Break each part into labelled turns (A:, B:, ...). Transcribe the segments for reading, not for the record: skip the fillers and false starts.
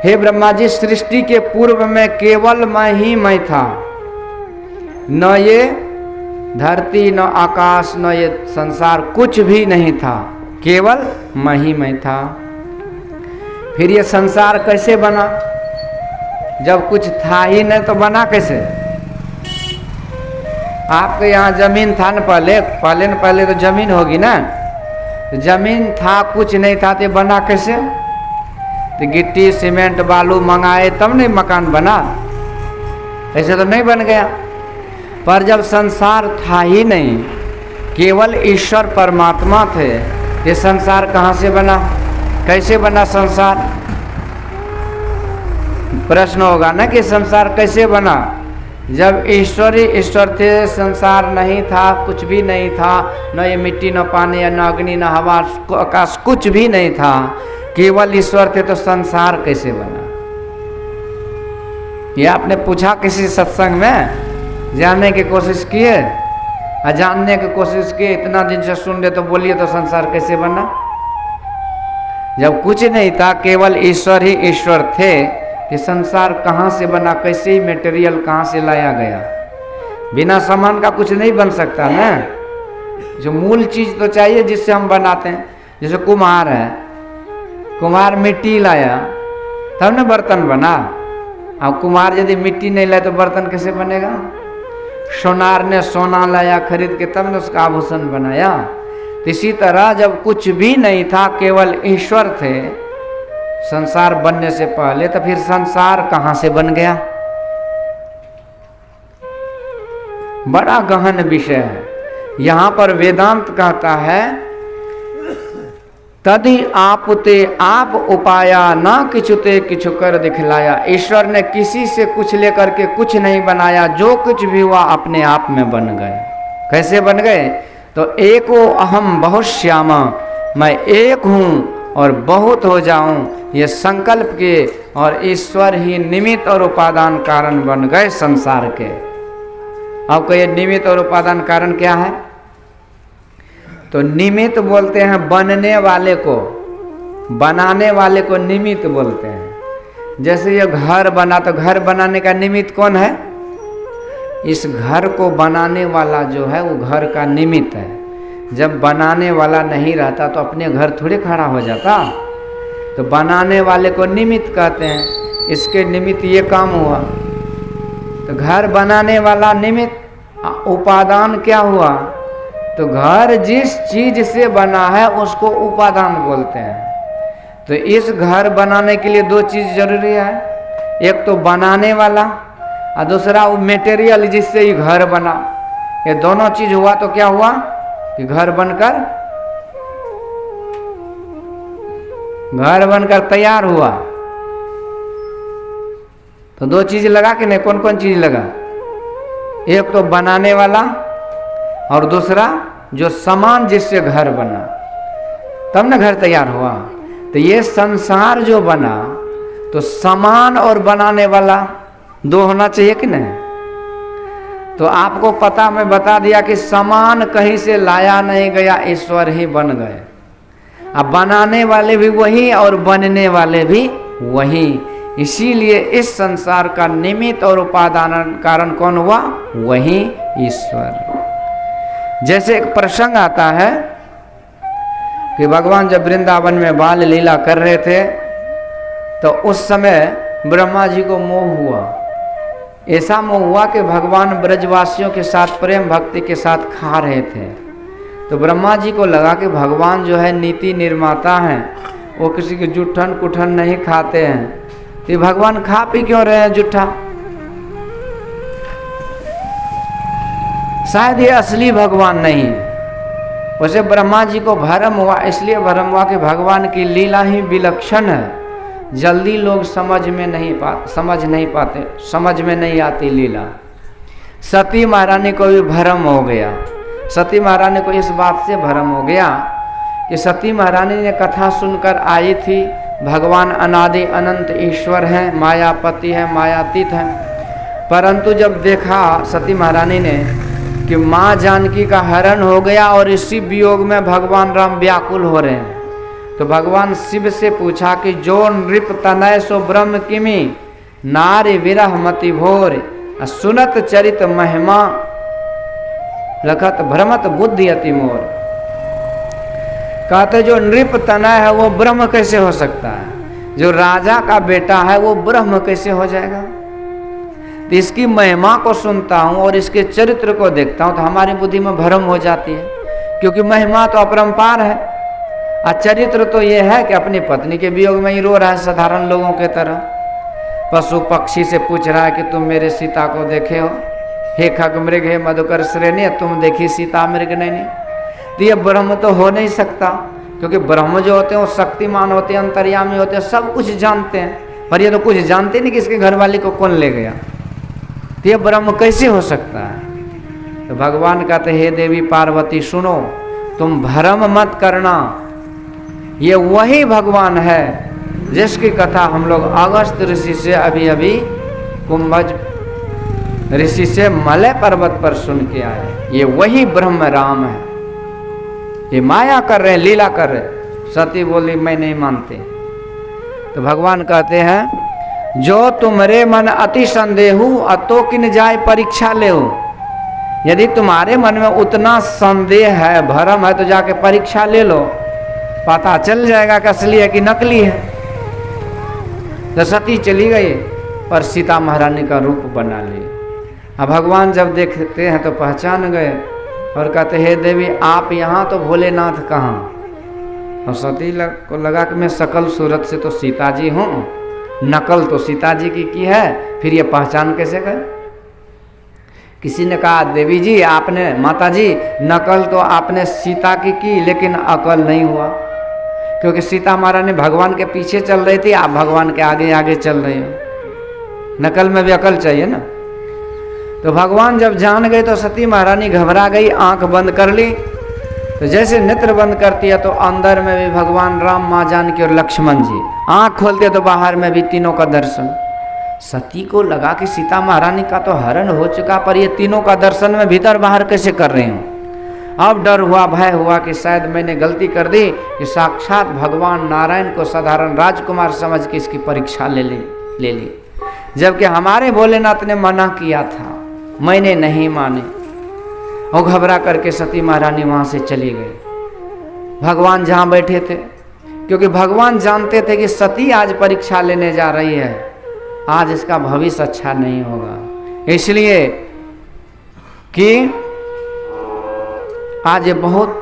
A: हे ब्रह्मा जी, सृष्टि के पूर्व में केवल मैं ही मैं था, न ये धरती, न आकाश, न ये संसार, कुछ भी नहीं था, केवल मैं ही मैं था। फिर ये संसार कैसे बना? जब कुछ था ही नहीं तो बना कैसे? आपके यहाँ जमीन था न पहले तो जमीन होगी ना, तो जमीन था, कुछ नहीं था, तो बना कैसे? तो गिट्टी सीमेंट बालू मंगाए तब नहीं मकान बना, ऐसे तो नहीं बन गया। पर जब संसार था ही नहीं, केवल ईश्वर परमात्मा थे, ये संसार कहाँ से बना, कैसे बना संसार? प्रश्न होगा ना कि संसार कैसे बना? जब ईश्वर ही ईश्वर थे, संसार नहीं था, कुछ भी नहीं था, न ये मिट्टी, न पानी, न अग्नि, न हवा, आकाश, कुछ भी नहीं था, केवल ईश्वर थे, तो संसार कैसे बना? ये आपने पूछा किसी सत्संग में? जानने की कोशिश किए? जानने की कोशिश किए? इतना दिन से सुन रहे तो बोलिए तो संसार कैसे बना? जब कुछ नहीं था, केवल ईश्वर ही ईश्वर थे, कि संसार कहाँ से बना, कैसे ही मटेरियल कहाँ से लाया गया? बिना सामान का कुछ नहीं बन सकता ना। जो मूल चीज तो चाहिए जिससे हम बनाते हैं। जैसे कुम्हार है, कुम्हार मिट्टी लाया तब ना बर्तन बना। अब कुम्हार यदि मिट्टी नहीं लाए तो बर्तन कैसे बनेगा? सोनार ने सोना लाया खरीद के तब ने उसका आभूषण बनाया। तो इसी तरह जब कुछ भी नहीं था, केवल ईश्वर थे संसार बनने से पहले, तो फिर संसार कहाँ से बन गया? बड़ा गहन विषय है। यहाँ पर वेदांत कहता है, तदि आपते आप उपाया ना किछुते किछु कर दिखलाया। ईश्वर ने किसी से कुछ लेकर के कुछ नहीं बनाया, जो कुछ भी हुआ अपने आप में बन गए। कैसे बन गए? तो एको अहम बहुत श्यामा, मैं एक हूँ और बहुत हो जाऊं, ये संकल्प के और ईश्वर ही निमित्त और उपादान कारण बन गए संसार के। अब कहिए निमित्त और उपादान कारण क्या है? तो निमित्त बोलते हैं बनने वाले को, बनाने वाले को निमित्त बोलते हैं। जैसे ये घर बना, तो घर बनाने का निमित्त कौन है? इस घर को बनाने वाला जो है वो घर का निमित्त है। जब बनाने वाला नहीं रहता तो अपने घर थोड़े खड़ा हो जाता। तो बनाने वाले को निमित्त कहते हैं, इसके निमित्त ये काम हुआ। तो घर बनाने वाला निमित्त, उपादान क्या हुआ? तो घर जिस चीज से बना है उसको उपादान बोलते हैं। तो इस घर बनाने के लिए दो चीज जरूरी है, एक तो बनाने वाला और दूसरा वो मटेरियल जिससे ये घर बना। ये दोनों चीज हुआ तो क्या हुआ कि घर बनकर तैयार हुआ। तो दो चीज लगा कि नहीं? कौन कौन चीज लगा? एक तो बनाने वाला और दूसरा जो सामान जिससे घर बना, तब ना घर तैयार हुआ। तो ये संसार जो बना, तो सामान और बनाने वाला दो होना चाहिए कि नहीं? तो आपको पता, मैं बता दिया कि सामान कहीं से लाया नहीं गया, ईश्वर ही बन गए। अब बनाने वाले भी वही और बनने वाले भी वही। इसीलिए इस संसार का निमित्त और उपादान कारण कौन हुआ? वही ईश्वर। जैसे एक प्रसंग आता है कि भगवान जब वृंदावन में बाल लीला कर रहे थे, तो उस समय ब्रह्मा जी को मोह हुआ। ऐसा मोह हुआ कि भगवान ब्रजवासियों के साथ प्रेम भक्ति के साथ खा रहे थे। तो ब्रह्मा जी को लगा कि भगवान जो है नीति निर्माता हैं, वो किसी की जुठन कुठन नहीं खाते हैं, तो भगवान खा पी क्यों रहे हैं जुठा? शायद ये असली भगवान नहीं है। वैसे ब्रह्मा जी को भ्रम हुआ, इसलिए भ्रम हुआ कि भगवान की लीला ही विलक्षण है। जल्दी लोग समझ में नहीं पाते, समझ में नहीं आती लीला। सती महारानी को भी भ्रम हो गया। सती महारानी को इस बात से भ्रम हो गया कि सती महारानी ने कथा सुनकर आई थी, भगवान अनादि अनंत ईश्वर हैं, मायापति हैं, मायातीत हैं। परंतु जब देखा सती महारानी ने कि माँ जानकी का हरण हो गया और इसी वियोग में भगवान राम व्याकुल हो रहे हैं, तो भगवान शिव से पूछा कि जो नृप तनय सो ब्रह्म किमी नारी विरह मति भोर सुनत चरित महिमा लखत भ्रमत बुद्धि अति मोर। कहते जो नृप तनय है वो ब्रह्म कैसे हो सकता है, जो राजा का बेटा है वो ब्रह्म कैसे हो जाएगा। तो इसकी महिमा को सुनता हूँ और इसके चरित्र को देखता हूँ तो हमारी बुद्धि में भ्रम हो जाती है, क्योंकि महिमा तो अपरंपार है और चरित्र तो ये है कि अपनी पत्नी के वियोग में ही रो रहा है साधारण लोगों के तरह। पशु पक्षी से पूछ रहा है कि तुम मेरे सीता को देखे हो, हे खग मृग हे मधुकर श्रेणी तुम देखी सीता मृग नहीं। तो ये ब्रह्म तो हो नहीं सकता, क्योंकि ब्रह्म जो होते हैं वो शक्तिमान होते हैं, अंतर्यामी होते हैं, सब कुछ जानते हैं, पर ये तो कुछ जानते नहीं कि इसके घरवाली को कौन ले गया। तो ये ब्रह्म कैसे हो सकता है। तो भगवान कहते हे देवी पार्वती सुनो, तुम भ्रम मत करना, ये वही भगवान है जिसकी कथा हम लोग अगस्त ऋषि से अभी कुंभज ऋषि से मलय पर्वत पर सुन के आए। ये वही ब्रह्म राम है, ये माया कर रहे हैं, लीला कर रहे। सती बोली मैं नहीं मानते। तो भगवान कहते हैं जो तुम्हारे मन अति संदेहु अतो किन जाए परीक्षा ले। यदि तुम्हारे मन में उतना संदेह है, भरम है, तो जाके परीक्षा ले लो, पता चल जाएगा कि असली है कि नकली है। तो सती चली गई पर सीता महारानी का रूप बना ली। अब भगवान जब देखते हैं तो पहचान गए और कहते हे देवी आप यहाँ तो भोलेनाथ कहाँ। और सती को लगा कि मैं सकल सूरत से तो सीता जी हूँ, नकल तो सीता जी की है, फिर ये पहचान कैसे गए। किसी ने कहा देवी जी आपने, माता जी नकल तो आपने सीता की लेकिन अकल नहीं हुआ, क्योंकि सीता महारानी भगवान के पीछे चल रही थी, आप भगवान के आगे आगे चल रहे हो। नकल में भी अकल चाहिए ना। तो भगवान जब जान गए तो सती महारानी घबरा गई, आंख बंद कर ली। तो जैसे नेत्र बंद करती है तो अंदर में भी भगवान राम, माँ जानकी और लक्ष्मण जी, आंख खोलते तो बाहर में भी तीनों का दर्शन। सती को लगा कि सीता महारानी का तो हरण हो चुका, पर ये तीनों का दर्शन में भीतर बाहर कैसे कर रही हूँ। अब डर हुआ, भय हुआ कि शायद मैंने गलती कर दी कि साक्षात भगवान नारायण को साधारण राजकुमार समझ के इसकी परीक्षा ले ली, जबकि हमारे भोलेनाथ ने मना किया था, मैंने नहीं माने। और घबरा करके सती महारानी वहां से चली गई। भगवान जहां बैठे थे, क्योंकि भगवान जानते थे कि सती आज परीक्षा लेने जा रही है, आज इसका भविष्य अच्छा नहीं होगा, इसलिए कि आज ये बहुत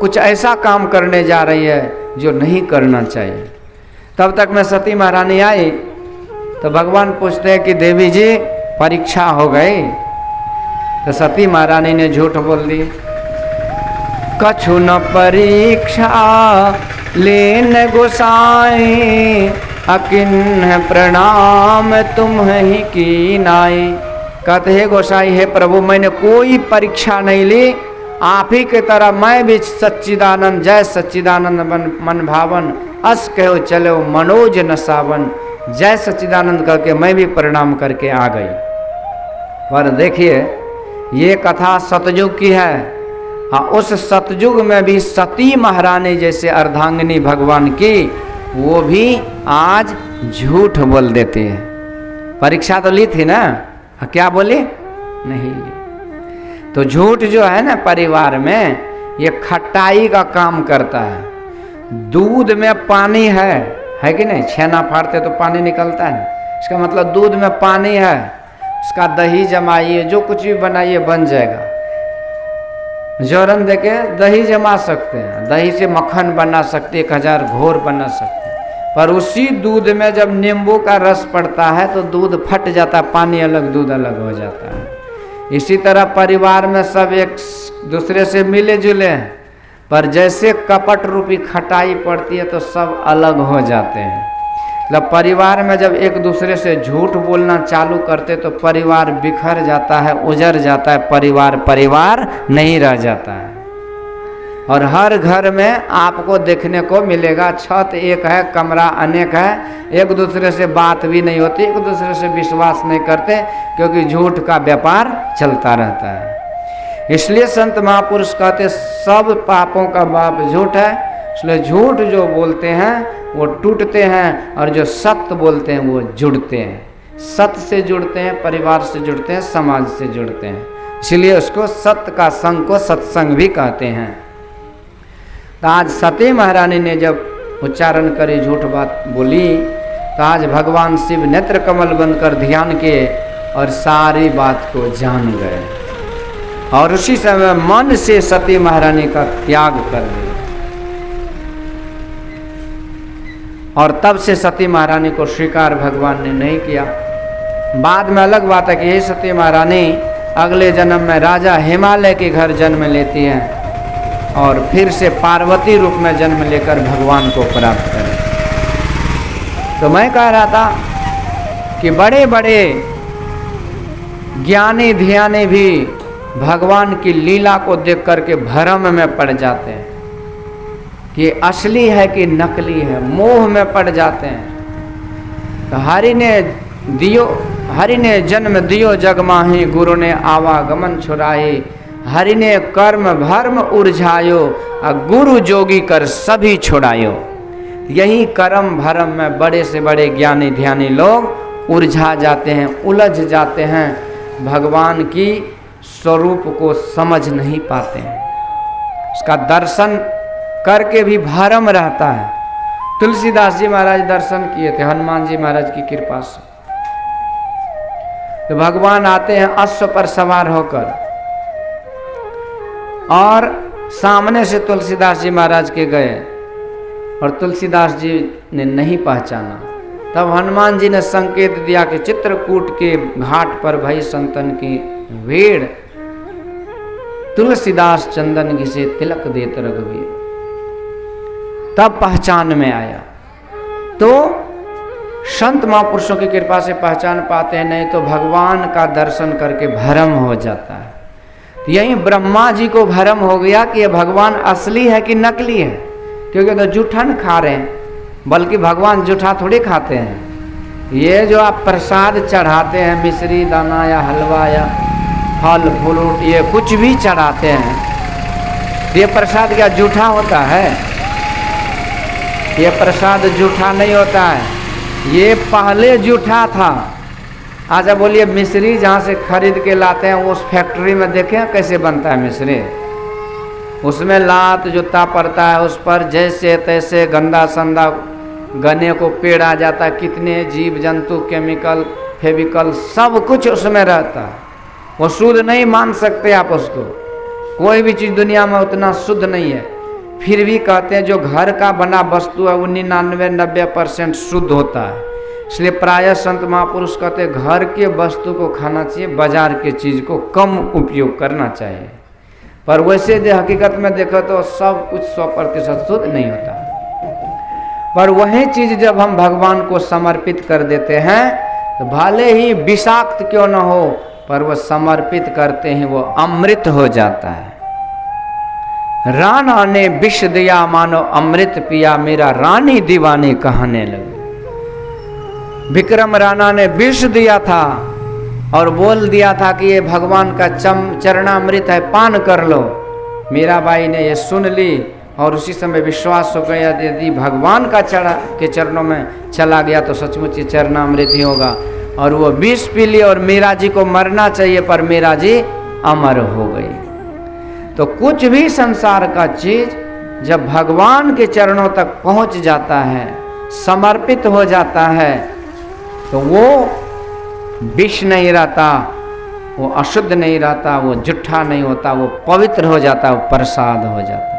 A: कुछ ऐसा काम करने जा रही है जो नहीं करना चाहिए। तब तक में सती महारानी आई तो भगवान पूछते हैं कि देवी जी परीक्षा हो गई। तो सती महारानी ने झूठ बोल दी, कछु न परीक्षा लेन गोसाई अकिन्ह प्रणाम तुम ही की नाई। कहते हे गोसाई, हे प्रभु मैंने कोई परीक्षा नहीं ली, आप ही के तरह मैं भी सच्चिदानंद, जय सच्चिदानंद मन भावन, अस कहो चलो मनोज न सावन, जय सच्चिदानंद करके मैं भी प्रणाम करके आ गई। पर देखिए ये कथा सतयुग की है, हाँ उस सतयुग में भी सती महारानी जैसे अर्धांगिनी भगवान की, वो भी आज झूठ बोल देते हैं। परीक्षा तो ली थी ना, क्या बोली, नहीं ली। तो झूठ जो है ना परिवार में, ये खटाई का काम करता है। दूध में पानी है कि नहीं, छेना फाड़ते तो पानी निकलता है, इसका मतलब दूध में पानी है, उसका दही जमाइए, जो कुछ भी बनाइए बन जाएगा। जोरन देके दही जमा सकते हैं, दही से मक्खन बना सकते, 1000 घोर बना सकते हैं, पर उसी दूध में जब नींबू का रस पड़ता है तो दूध फट जाता है, पानी अलग दूध अलग हो जाता है। इसी तरह परिवार में सब एक दूसरे से मिले जुले हैं, पर जैसे कपट रूपी खटाई पड़ती है तो सब अलग हो जाते हैं। मतलब परिवार में जब एक दूसरे से झूठ बोलना चालू करते तो परिवार बिखर जाता है, उजड़ जाता है, परिवार नहीं रह जाता है। और हर घर में आपको देखने को मिलेगा छत एक है, कमरा अनेक है, एक दूसरे से बात भी नहीं होती, एक दूसरे से विश्वास नहीं करते, क्योंकि झूठ का व्यापार चलता रहता है। इसलिए संत महापुरुष कहते सब पापों का बाप झूठ है, इसलिए झूठ जो बोलते हैं वो टूटते हैं, और जो सत्य बोलते हैं वो जुड़ते हैं। सत्य से जुड़ते हैं, परिवार से जुड़ते हैं, समाज से जुड़ते हैं। इसलिए उसको सत्य का संग को सत्संग भी कहते हैं। तो आज सती महारानी ने जब उच्चारण करी, झूठ बात बोली, तो आज भगवान शिव नेत्र कमल बंद कर ध्यान किए और सारी बात को जान गए, और उसी समय मन से सती महारानी का त्याग कर दिया। और तब से सती महारानी को स्वीकार भगवान ने नहीं किया। बाद में अलग बात है कि ये सती महारानी अगले जन्म में राजा हिमालय के घर जन्म लेती हैं और फिर से पार्वती रूप में जन्म लेकर भगवान को प्राप्त करें। तो मैं कह रहा था कि बड़े बड़े ज्ञानी ध्यानी भी भगवान की लीला को देख करके भ्रम में पड़ जाते हैं कि असली है कि नकली है, मोह में पड़ जाते हैं। तो हरि ने जन्म दियो जग माही, गुरु ने आवागमन छुड़ाई। हरि ने कर्म भर्म उलझायो, गुरु जोगी कर सभी छुड़ायो। यही कर्म भरम में बड़े से बड़े ज्ञानी ध्यानी लोग उलझा जाते हैं, उलझ जाते हैं, भगवान की स्वरूप को समझ नहीं पाते हैं, उसका दर्शन करके भी भरम रहता है। तुलसीदास जी महाराज दर्शन किए थे हनुमान जी महाराज की कृपा से। तो भगवान आते हैं अश्व पर सवार होकर, और सामने से तुलसीदास जी महाराज के गए, और तुलसीदास जी ने नहीं पहचाना। तब हनुमान जी ने संकेत दिया कि चित्रकूट के घाट पर भई संतन की भीड़, तुलसीदास चंदन घिसे तिलक देत रघुवीर। तब पहचान में आया। तो संत महापुरुषों की कृपा से पहचान पाते हैं, नहीं तो भगवान का दर्शन करके भ्रम हो जाता है। तो यही ब्रह्मा जी को भ्रम हो गया कि ये भगवान असली है कि नकली है, क्योंकि तो जूठा न खा रहे हैं, बल्कि भगवान जूठा थोड़ी खाते हैं। ये जो आप प्रसाद चढ़ाते हैं, मिश्री दाना या हलवा या फल फ्रूट, ये कुछ भी चढ़ाते हैं, ये प्रसाद क्या जूठा होता है? ये प्रसाद जूठा नहीं होता है, ये पहले जूठा था। अच्छा बोलिए, मिश्री जहाँ से खरीद के लाते हैं उस फैक्ट्री में देखें कैसे बनता है मिश्री, उसमें लात जूता पड़ता है, उस पर जैसे तैसे गंदा संदा गने को पेड़ आ जाता है, कितने जीव जंतु केमिकल फेविकल सब कुछ उसमें रहता है। वो शुद्ध नहीं मान सकते आप उसको, कोई भी चीज़ दुनिया में उतना शुद्ध नहीं है। फिर भी कहते हैं जो घर का बना वस्तु है वो 99-90% शुद्ध होता है। इसलिए प्रायः संत महापुरुष कहते हैं घर के वस्तु को खाना चाहिए, बाजार के चीज़ को कम उपयोग करना चाहिए। पर वैसे जो हकीकत में देखो तो सब कुछ 100% शुद्ध नहीं होता। पर वही चीज़ जब हम भगवान को समर्पित कर देते हैं तो भले ही विषाक्त क्यों न हो, पर वो समर्पित करते हैं वो अमृत हो जाता है। राणा ने विष दिया मानो अमृत पिया, मेरा रानी दीवानी कहने लगी। विक्रम राणा ने विष दिया था और बोल दिया था कि ये भगवान का चरणामृत है, पान कर लो। मीराबाई ने ये सुन ली और उसी समय विश्वास हो गया यदि भगवान का के चरणों में चला गया तो सचमुच ये चरणामृत ही होगा। और वो विष पी ली और मीरा जी को मरना चाहिए, पर मीरा जी अमर हो गई। तो कुछ भी संसार का चीज जब भगवान के चरणों तक पहुंच जाता है, समर्पित हो जाता है, तो वो विष नहीं रहता, वो अशुद्ध नहीं रहता, वो जुट्ठा नहीं होता, वो पवित्र हो जाता, वो प्रसाद हो जाता।